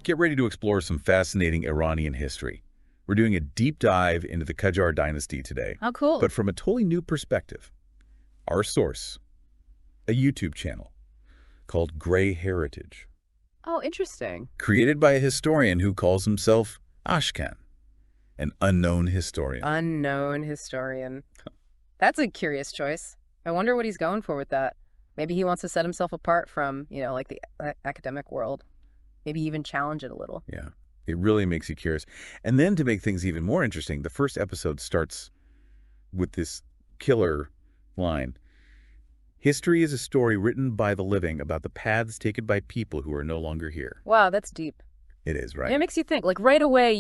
Get ready to explore some fascinating Iranian history. We're doing a deep dive into the Qajar dynasty today. Oh, cool. But from a totally new perspective. Our source, a YouTube channel called Gray Heritage. Oh, interesting. Created by a historian who calls himself Ashkan, an unknown historian. Unknown historian. That's a curious choice. I wonder what he's going for with that. Maybe he wants to set himself apart from, like the academic world. Maybe even challenge it a little. Yeah, it really makes you curious. And then to make things even more interesting, the first episode starts with this killer line. History is a story written by the living about the paths taken by people who are no longer here. Wow, that's deep. It is, right? It makes you think. Like right away,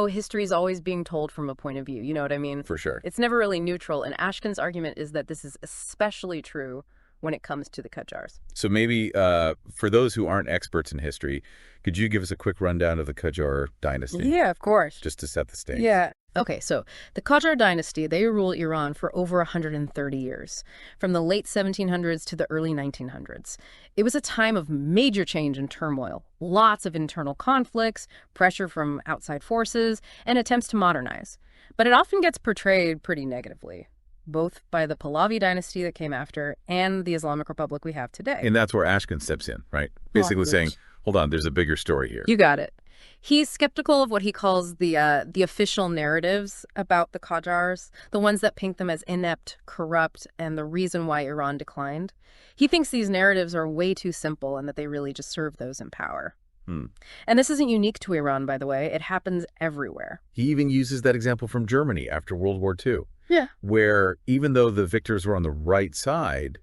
history is always being told from a point of view. You know what I mean? For sure. It's never really neutral. And Ashkan's argument is that this is especially true when it comes to the Qajars. So maybe for those who aren't experts in history, could you give us a quick rundown of the Qajar dynasty? Yeah, of course. Just to set the stage. Yeah. Okay, so the Qajar dynasty, they rule Iran for over 130 years, from the late 1700s to the early 1900s. It was a time of major change and turmoil, lots of internal conflicts, pressure from outside forces, and attempts to modernize. But it often gets portrayed pretty negatively, both by the Pahlavi dynasty that came after and the Islamic Republic we have today. And that's where Ashkan steps in, right? Basically saying, hold on, there's a bigger story here. You got it. He's skeptical of what he calls the official narratives about the Qajars, the ones that paint them as inept, corrupt, and the reason why Iran declined. He thinks these narratives are way too simple and that they really just serve those in power. And this isn't unique to Iran, by the way. It happens everywhere. He even uses that example from Germany after World War II. Yeah. Where even though the victors were on the right side,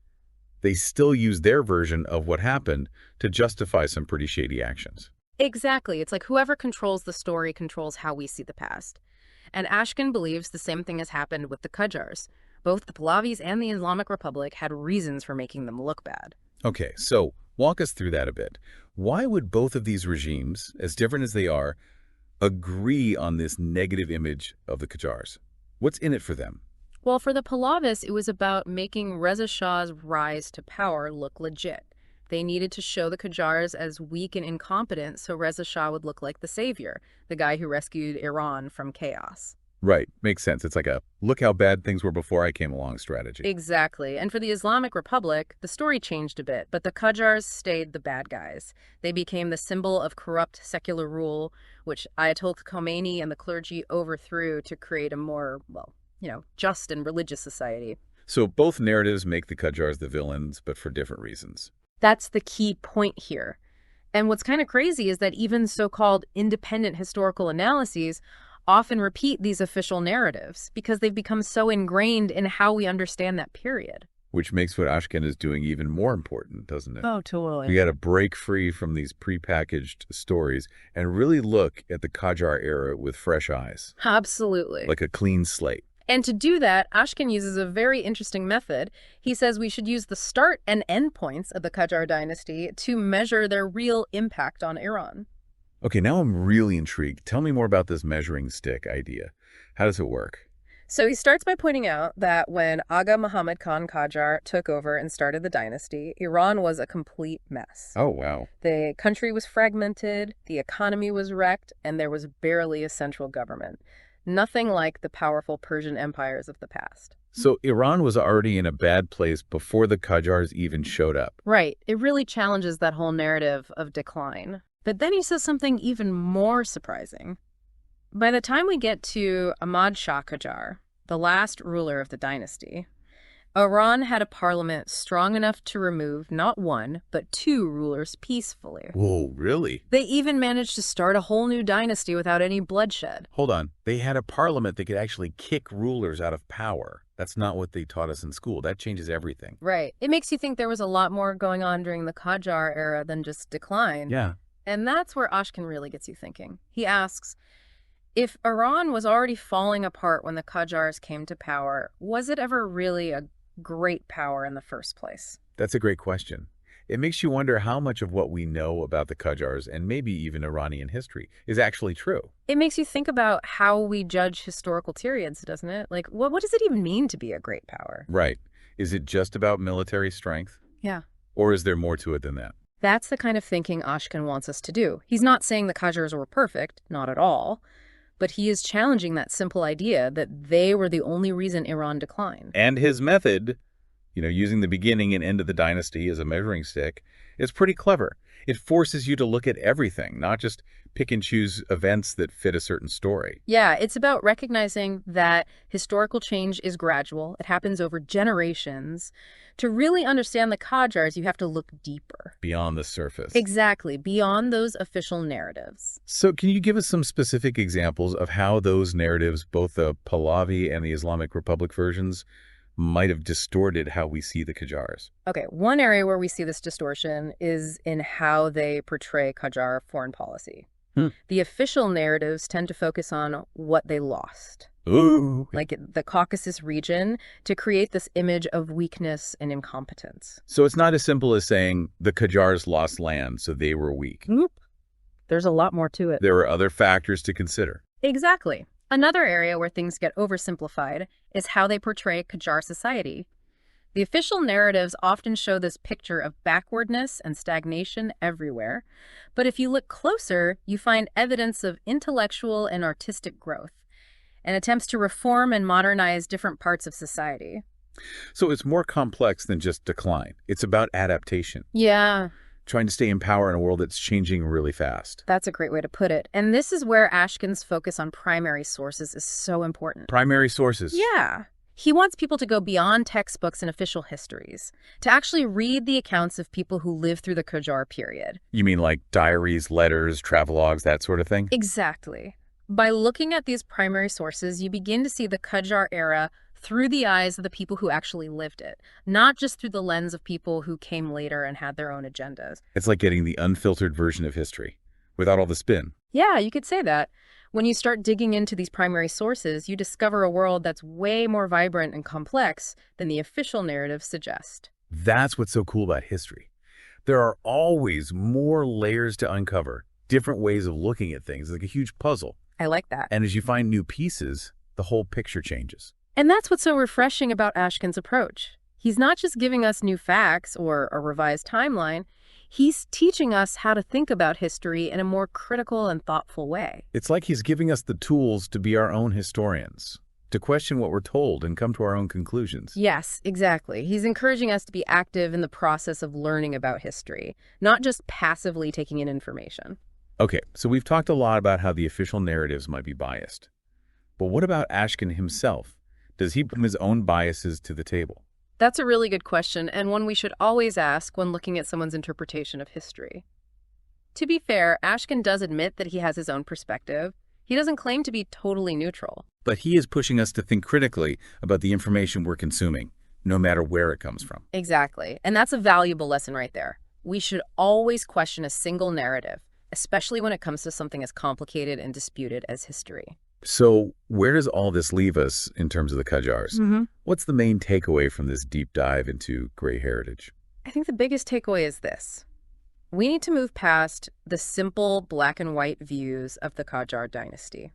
they still used their version of what happened to justify some pretty shady actions. Exactly. It's like whoever controls the story controls how we see the past. And Ashkan believes the same thing has happened with the Qajars. Both the Pahlavis and the Islamic Republic had reasons for making them look bad. Okay, so walk us through that a bit. Why would both of these regimes, as different as they are, agree on this negative image of the Qajars? What's in it for them? Well, for the Pahlavis, it was about making Reza Shah's rise to power look legit. They needed to show the Qajars as weak and incompetent so Reza Shah would look like the savior, the guy who rescued Iran from chaos. Right. Makes sense. It's like a look how bad things were before I came along strategy. Exactly. And for the Islamic Republic, the story changed a bit, but the Qajars stayed the bad guys. They became the symbol of corrupt secular rule, which Ayatollah Khomeini and the clergy overthrew to create a more, just and religious society. So both narratives make the Qajars the villains, but for different reasons. That's the key point here. And what's kind of crazy is that even so-called independent historical analyses often repeat these official narratives because they've become so ingrained in how we understand that period. Which makes what Ashkan is doing even more important, doesn't it? Oh, totally. We got to break free from these prepackaged stories and really look at the Qajar era with fresh eyes. Absolutely. Like a clean slate. And to do that, Ashkan uses a very interesting method. He says we should use the start and end points of the Qajar dynasty to measure their real impact on Iran. Okay, now I'm really intrigued. Tell me more about this measuring stick idea. How does it work? So he starts by pointing out that when Aga Muhammad Khan Qajar took over and started the dynasty, Iran was a complete mess. Oh, wow. The country was fragmented, the economy was wrecked, and there was barely a central government. Nothing like the powerful Persian empires of the past. So Iran was already in a bad place before the Qajars even showed up. Right. It really challenges that whole narrative of decline. But then he says something even more surprising. By the time we get to Ahmad Shah Qajar, the last ruler of the dynasty, Iran had a parliament strong enough to remove not one, but two rulers peacefully. Whoa, really? They even managed to start a whole new dynasty without any bloodshed. Hold on. They had a parliament that could actually kick rulers out of power. That's not what they taught us in school. That changes everything. Right. It makes you think there was a lot more going on during the Qajar era than just decline. Yeah. And that's where Ashkan really gets you thinking. He asks, if Iran was already falling apart when the Qajars came to power, was it ever really a great power in the first place? That's a great question. It makes you wonder how much of what we know about the Qajars and maybe even Iranian history is actually true. It makes you think about how we judge historical periods, doesn't it? Like, what does it even mean to be a great power? Right. Is it just about military strength? Yeah. Or is there more to it than that? That's the kind of thinking Ashkan wants us to do. He's not saying the Qajars were perfect, not at all, but he is challenging that simple idea that they were the only reason Iran declined. And his method, using the beginning and end of the dynasty as a measuring stick, is pretty clever. It forces you to look at everything, not just pick and choose events that fit a certain story. Yeah, it's about recognizing that historical change is gradual. It happens over generations. To really understand the Qajars, you have to look deeper. Beyond the surface. Exactly, beyond those official narratives. So can you give us some specific examples of how those narratives, both the Pahlavi and the Islamic Republic versions, might have distorted how we see the Qajars? Okay, one area where we see this distortion is in how they portray Qajar foreign policy. The official narratives tend to focus on what they lost. Ooh. Like the Caucasus region, to create this image of weakness and incompetence. So it's not as simple as saying the Qajars lost land, so they were weak. Nope. There's a lot more to it. There were other factors to consider. Exactly. Another area where things get oversimplified is how they portray Qajar society. The official narratives often show this picture of backwardness and stagnation everywhere, but if you look closer, you find evidence of intellectual and artistic growth, and attempts to reform and modernize different parts of society. So it's more complex than just decline. It's about adaptation. Yeah, Trying to stay in power in a world that's changing really fast. that's a great way to put it. And this is where Ashkan's focus on primary sources is so important. Primary sources. Yeah. He wants people to go beyond textbooks and official histories, to actually read the accounts of people who lived through the Qajar period. You mean like diaries, letters, travelogues, that sort of thing? Exactly. By looking at these primary sources, you begin to see the Qajar era through the eyes of the people who actually lived it, not just through the lens of people who came later and had their own agendas. It's like getting the unfiltered version of history, without all the spin. Yeah, you could say that. When you start digging into these primary sources, you discover a world that's way more vibrant and complex than the official narratives suggest. That's what's so cool about history. There are always more layers to uncover, different ways of looking at things, like a huge puzzle. I like that. And as you find new pieces, the whole picture changes. And that's what's so refreshing about Ashkan's approach. He's not just giving us new facts or a revised timeline. He's teaching us how to think about history in a more critical and thoughtful way. It's like he's giving us the tools to be our own historians, to question what we're told and come to our own conclusions. Yes, exactly. He's encouraging us to be active in the process of learning about history, not just passively taking in information. Okay, so we've talked a lot about how the official narratives might be biased. But what about Ashkan himself? Does he bring his own biases to the table? That's a really good question, and one we should always ask when looking at someone's interpretation of history. To be fair, Ashkan does admit that he has his own perspective. He doesn't claim to be totally neutral. But he is pushing us to think critically about the information we're consuming, no matter where it comes from. Exactly, and that's a valuable lesson right there. We should always question a single narrative, especially when it comes to something as complicated and disputed as history. So where does all this leave us in terms of the Qajars? What's the main takeaway from this deep dive into gray heritage? I think the biggest takeaway is this. We need to move past the simple black and white views of the Qajar dynasty.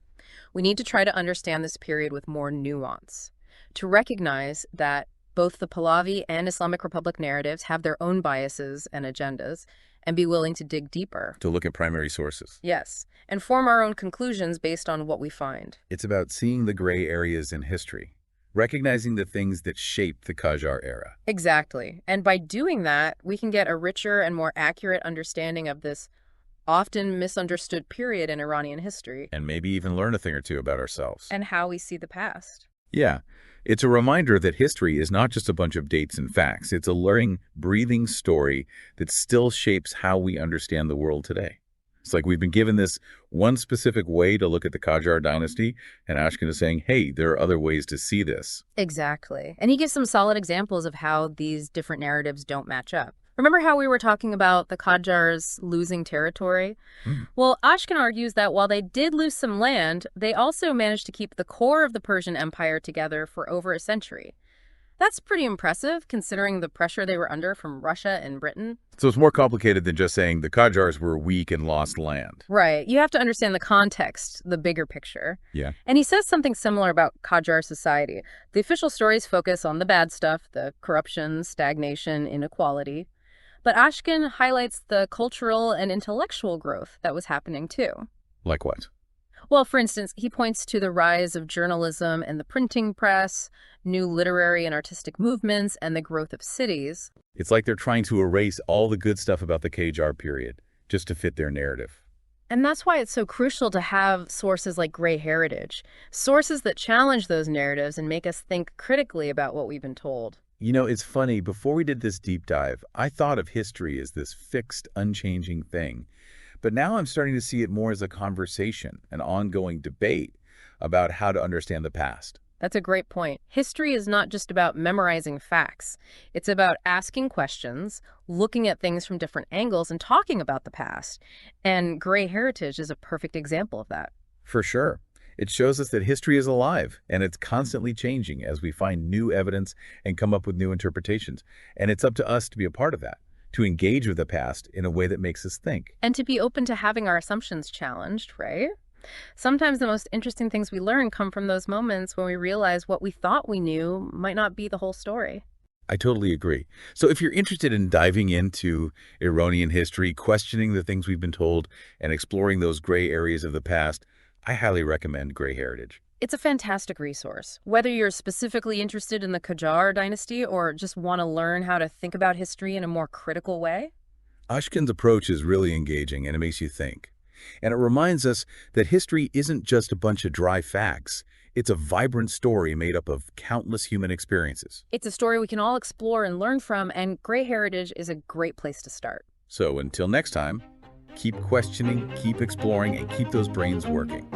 We need to try to understand this period with more nuance, to recognize that both the Pahlavi and Islamic Republic narratives have their own biases and agendas, and be willing to dig deeper. To look at primary sources. Yes, and form our own conclusions based on what we find. It's about seeing the gray areas in history, recognizing the things that shaped the Qajar era. Exactly. And by doing that, we can get a richer and more accurate understanding of this often misunderstood period in Iranian history. And maybe even learn a thing or two about ourselves. And how we see the past. Yeah. It's a reminder that history is not just a bunch of dates and facts. It's a living, breathing story that still shapes how we understand the world today. It's like we've been given this one specific way to look at the Qajar dynasty, and Ashkan is saying, hey, there are other ways to see this. Exactly. And he gives some solid examples of how these different narratives don't match up. Remember how we were talking about the Qajars losing territory? Well, Ashkan argues that while they did lose some land, they also managed to keep the core of the Persian Empire together for over a century. That's pretty impressive, considering the pressure they were under from Russia and Britain. So it's more complicated than just saying the Qajars were weak and lost land. Right. You have to understand the context, the bigger picture. Yeah. And he says something similar about Qajar society. The official stories focus on the bad stuff, the corruption, stagnation, inequality. But Ashkan highlights the cultural and intellectual growth that was happening too. Like what? Well, for instance, he points to the rise of journalism and the printing press, new literary and artistic movements, and the growth of cities. It's like they're trying to erase all the good stuff about the Qajar period just to fit their narrative. And that's why it's so crucial to have sources like Gray Heritage, sources that challenge those narratives and make us think critically about what we've been told. You know, it's funny, before we did this deep dive, I thought of history as this fixed, unchanging thing. But now I'm starting to see it more as a conversation, an ongoing debate about how to understand the past. That's a great point. History is not just about memorizing facts. It's about asking questions, looking at things from different angles, and talking about the past. And Gray Heritage is a perfect example of that. For sure. It shows us that history is alive, and it's constantly changing as we find new evidence and come up with new interpretations. And it's up to us to be a part of that, to engage with the past in a way that makes us think. And to be open to having our assumptions challenged, right? Sometimes the most interesting things we learn come from those moments when we realize what we thought we knew might not be the whole story. I totally agree. So if you're interested in diving into Iranian history, questioning the things we've been told, and exploring those gray areas of the past, I highly recommend Gray Heritage. It's a fantastic resource. Whether you're specifically interested in the Qajar dynasty or just want to learn how to think about history in a more critical way. Ashkan's approach is really engaging, and it makes you think. And it reminds us that history isn't just a bunch of dry facts. It's a vibrant story made up of countless human experiences. It's a story we can all explore and learn from, and Gray Heritage is a great place to start. So until next time, keep questioning, keep exploring, and keep those brains working.